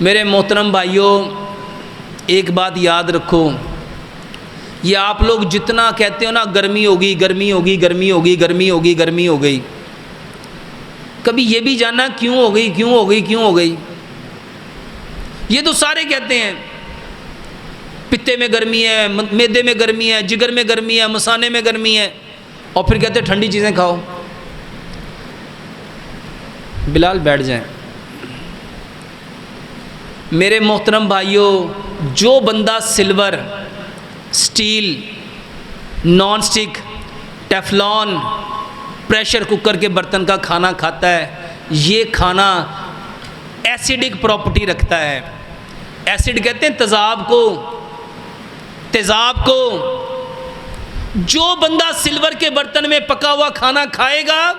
میرے محترم بھائیوں، ایک بات یاد رکھو، یہ آپ لوگ جتنا کہتے ہو نا گرمی ہوگی گرمی ہوگی گرمی ہوگی گرمی ہوگی گرمی ہو گئی، کبھی یہ بھی جاننا کیوں ہو گئی کیوں ہو گئی کیوں ہو گئی؟ یہ تو سارے کہتے ہیں پتے میں گرمی ہے، معدے میں گرمی ہے، جگر میں گرمی ہے، مثانے میں گرمی ہے، اور پھر کہتے ہیں ٹھنڈی چیزیں کھاؤ۔ بلال بیٹھ جائیں۔ میرے محترم بھائیوں، جو بندہ silver, steel, non stick, Teflon, pressure cooker کے برتن کا کھانا کھاتا ہے، یہ کھانا ایسیڈک پراپرٹی رکھتا ہے۔ ایسڈ کہتے ہیں تیزاب کو، تیزاب کو۔ جو بندہ سلور کے برتن میں پکا ہوا کھانا کھائے گا،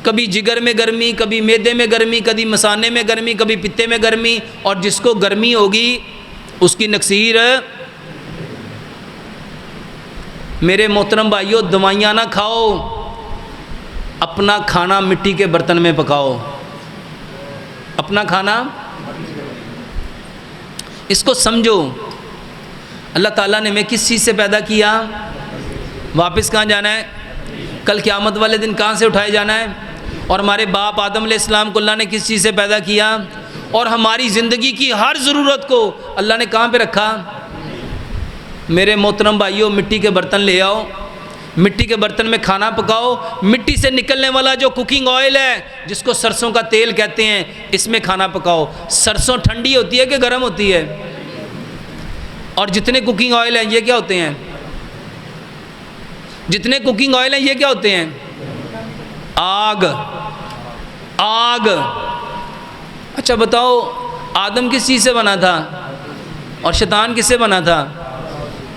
کبھی جگر میں گرمی، کبھی معدے میں گرمی، کبھی مثانے میں گرمی، کبھی پتے میں گرمی، اور جس کو گرمی ہوگی اس کی نکسیر۔ میرے محترم بھائیوں، دوائیاں نہ کھاؤ، اپنا کھانا مٹی کے برتن میں پکاؤ، اپنا کھانا۔ اس کو سمجھو، اللہ تعالیٰ نے ہمیں کس چیز سے پیدا کیا؟ واپس کہاں جانا ہے؟ کل قیامت والے دن کہاں سے اٹھائے جانا ہے؟ اور ہمارے باپ آدم علیہ السلام کو اللہ نے کس چیز سے پیدا کیا؟ اور ہماری زندگی کی ہر ضرورت کو اللہ نے کہاں پہ رکھا؟ میرے محترم بھائیوں، مٹی کے برتن لے آؤ، مٹی کے برتن میں کھانا پکاؤ، مٹی سے نکلنے والا جو کوکنگ آئل ہے جس کو سرسوں کا تیل کہتے ہیں، اس میں کھانا پکاؤ۔ سرسوں ٹھنڈی ہوتی ہے کہ گرم ہوتی ہے؟ اور جتنے کوکنگ آئل ہیں یہ کیا ہوتے ہیں؟ جتنے کوکنگ آئل ہیں یہ کیا ہوتے ہیں؟ آگ، آگ۔ اچھا بتاؤ، آدم کس چیز سے بنا تھا اور شیطان کس سے بنا تھا؟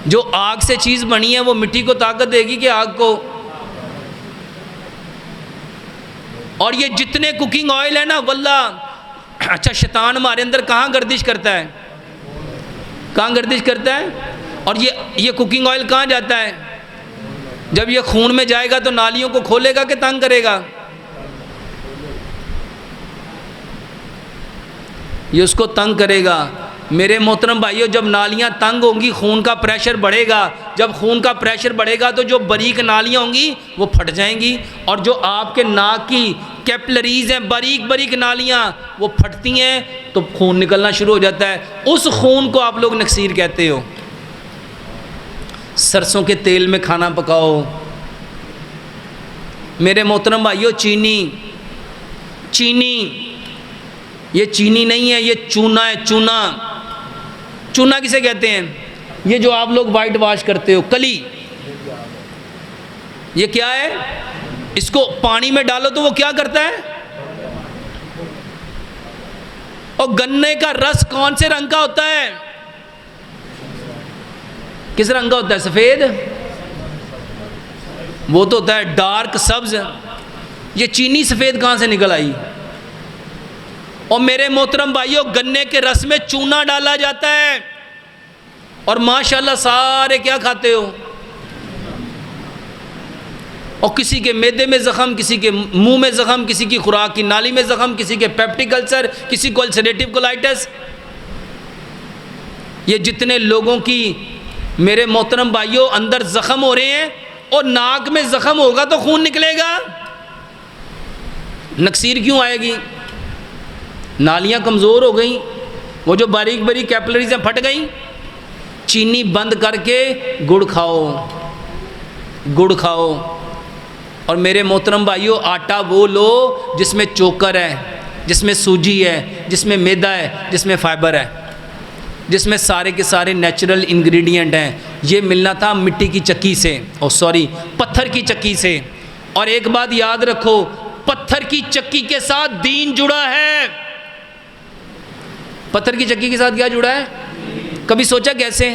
جو آگ سے چیز بنی ہے وہ مٹی کو طاقت دے گی کہ آگ کو؟ اور یہ جتنے کوکنگ آئل ہے نا واللہ، اچھا شیطان ہمارے اندر کہاں گردش کرتا ہے؟ کہاں گردش کرتا ہے؟ اور یہ کوکنگ آئل کہاں جاتا ہے؟ جب یہ خون میں جائے گا تو نالیوں کو کھولے گا کہ تنگ کرے گا؟ یہ اس کو تنگ کرے گا۔ میرے محترم بھائیوں، جب نالیاں تنگ ہوں گی خون کا پریشر بڑھے گا، جب خون کا پریشر بڑھے گا تو جو باریک نالیاں ہوں گی وہ پھٹ جائیں گی، اور جو آپ کے ناک کی کیپلریز ہیں، باریک باریک نالیاں، وہ پھٹتی ہیں تو خون نکلنا شروع ہو جاتا ہے۔ اس خون کو آپ لوگ نکسیر کہتے ہو۔ سرسوں کے تیل میں کھانا پکاؤ۔ میرے محترم بھائیوں، چینی، چینی، یہ چینی نہیں ہے، یہ چونا ہے، چونا۔ چونا کسے کہتے ہیں؟ یہ جو آپ لوگ وائٹ واش کرتے ہو، کلی، یہ کیا ہے؟ اس کو پانی میں ڈالو تو وہ کیا کرتا ہے؟ اور گنے کا رس کون سے رنگ کا ہوتا ہے؟ کس رنگ کا ہوتا ہے؟ سفید؟ وہ تو ہوتا ہے ڈارک سبز۔ یہ چینی سفید کہاں سے نکل آئی؟ اور میرے محترم بھائیوں، گنے کے رس میں چونا ڈالا جاتا ہے، اور ماشاءاللہ سارے کیا کھاتے ہو؟ اور کسی کے معدے میں زخم، کسی کے منہ میں زخم، کسی کی خوراک کی نالی میں زخم، کسی کے پیپٹک السر، کسی کو السریٹیو کولائٹس۔ یہ جتنے لوگوں کی میرے محترم بھائیوں اندر زخم ہو رہے ہیں، اور ناک میں زخم ہوگا تو خون نکلے گا، نکسیر کیوں آئے گی؟ نالیاں کمزور ہو گئیں، وہ جو باریک باریک کیپلریز ہیں پھٹ گئیں۔ چینی بند کر کے گڑ کھاؤ، گڑ کھاؤ۔ اور میرے محترم بھائیوں، آٹا وہ لو جس میں چوکر ہے، جس میں سوجی ہے، جس میں میدا ہے، جس میں فائبر ہے، جس میں سارے کے سارے نیچرل انگریڈینٹ ہیں۔ یہ ملنا تھا مٹی کی چکی سے، پتھر کی چکی سے۔ اور ایک بات یاد رکھو، پتھر کی چکی کے ساتھ دین جڑا ہے۔ پتھر کی چکی کے ساتھ کیا جڑا ہے؟ کبھی سوچا کیسے؟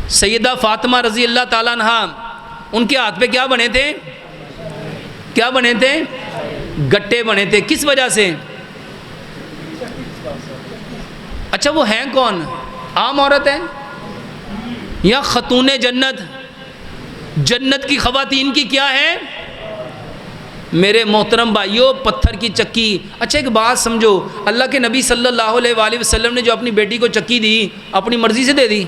سیدہ فاطمہ رضی اللہ تعالیٰ عنہ، ان کے ہاتھ پہ کیا بنے تھے؟ کیا بنے تھے؟ گٹے بنے تھے۔ کس وجہ سے؟ اچھا وہ ہیں کون؟ عام عورت ہے یا خاتون جنت؟ جنت کی خواتین کی کیا ہے؟ میرے محترم بھائیوں پتھر کی چکی. اچھا ایک بات سمجھو, اللہ کے نبی صلی اللہ علیہ وآلہ وسلم نے جو اپنی بیٹی کو چکی دی اپنی مرضی سے دے دی؟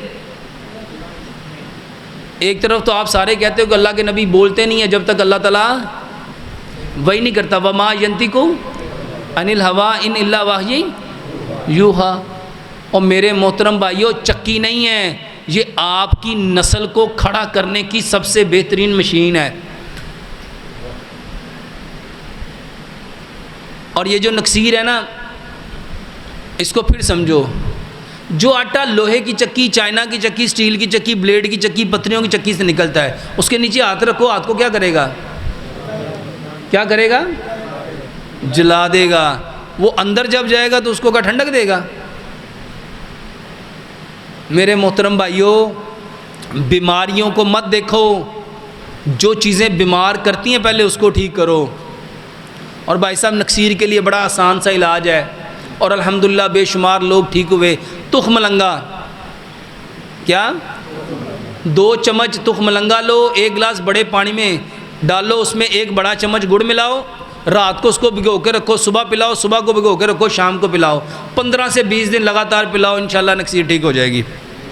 ایک طرف تو آپ سارے کہتے ہو کہ اللہ کے نبی بولتے نہیں ہیں جب تک اللہ تعالیٰ وحی نہیں کرتا, وما ینطق عن الہویٰ ان الا وحی یوحیٰ. اور میرے محترم بھائیوں چکی نہیں ہے, یہ آپ کی نسل کو کھڑا کرنے کی سب سے بہترین مشین ہے. اور یہ جو نکسیر ہے نا, اس کو پھر سمجھو. جو آٹا لوہے کی چکی, چائنا کی چکی, سٹیل کی چکی, بلیڈ کی چکی, پتریوں کی چکی سے نکلتا ہے, اس کے نیچے ہاتھ رکھو, ہاتھ کو کیا کرے گا؟ کیا کرے گا؟ جلا دے گا. وہ اندر جب جائے گا تو اس کو کیا ٹھنڈک دے گا؟ میرے محترم بھائیوں بیماریوں کو مت دیکھو, جو چیزیں بیمار کرتی ہیں پہلے اس کو ٹھیک کرو. اور بھائی صاحب نکسیر کے لیے بڑا آسان سا علاج ہے, اور الحمدللہ بے شمار لوگ ٹھیک ہوئے. تخم ملنگا, کیا 2 چمچ تخم ملنگا لو, 1 گلاس بڑے پانی میں ڈالو, اس میں 1 بڑا چمچ گڑ ملاؤ, رات کو اس کو بھگو کے رکھو, صبح پلاؤ, صبح کو بھگو کے رکھو, شام کو پلاؤ, 15 سے 20 دن لگاتار پلاؤ, انشاءاللہ نکسیر ٹھیک ہو جائے گی.